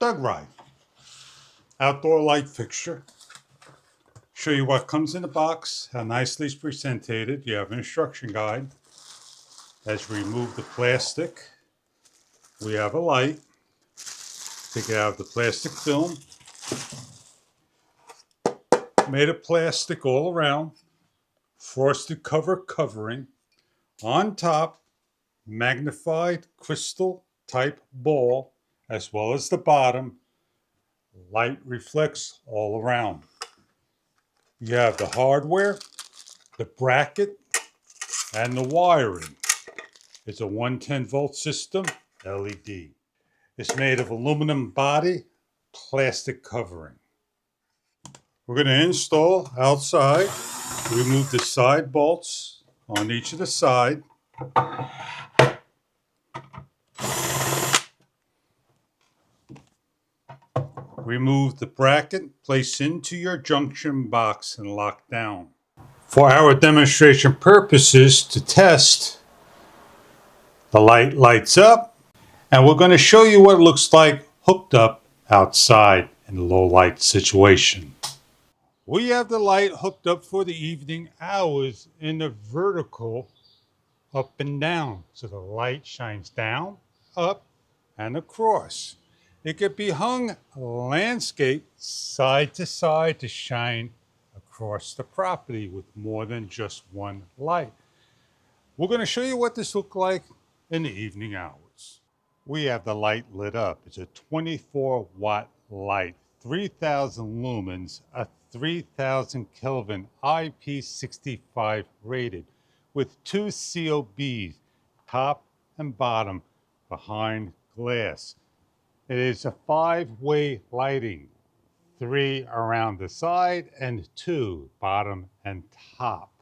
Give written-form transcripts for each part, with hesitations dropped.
Dug Ride. Outdoor light fixture. Show you what comes in the box, how nicely it's presented. You have an instruction guide. As we remove the plastic, we have a light. Take it out of the plastic film. Made of plastic all around. Frosted cover covering. On top, magnified crystal type ball, as well as the bottom. Light reflects all around. You have the hardware, the bracket, and the wiring. It's a 110-volt system, LED. It's made of aluminum body, plastic covering. We're going to install outside. Remove the side bolts on each of the side. Remove the bracket, place into your junction box and lock down. For our demonstration purposes to test, the light lights up, and we're going to show you what it looks like hooked up outside in a low light situation. We have the light hooked up for the evening hours in the vertical up and down. So the light shines down, up, and across. It could be hung landscape side to side to shine across the property with more than just one light. We're going to show you what this looks like in the evening hours. We have the light lit up. It's a 24-watt light, 3,000 lumens, a 3,000 Kelvin IP65 rated with 2 COBs, top and bottom, behind glass. It is a 5-way lighting, 3 around the side and 2 bottom and top.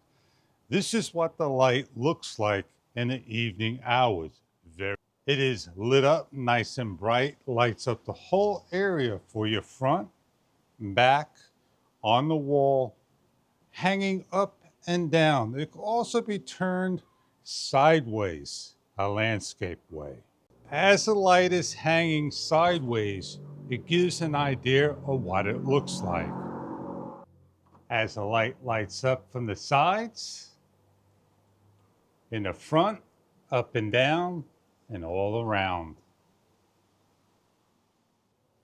This is what the light looks like in the evening hours. It is lit up nice and bright, lights up the whole area for your front, back, on the wall, hanging up and down. It can also be turned sideways, a landscape way. As the light is hanging sideways, it gives an idea of what it looks like. As the light lights up from the sides, in the front, up and down, and all around.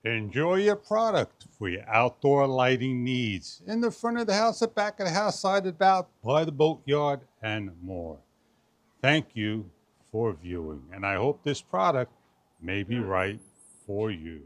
Enjoy your product for your outdoor lighting needs in the front of the house, the back of the house, side about, by the boatyard, and more. Thank you for viewing, and I hope this product may be right for you.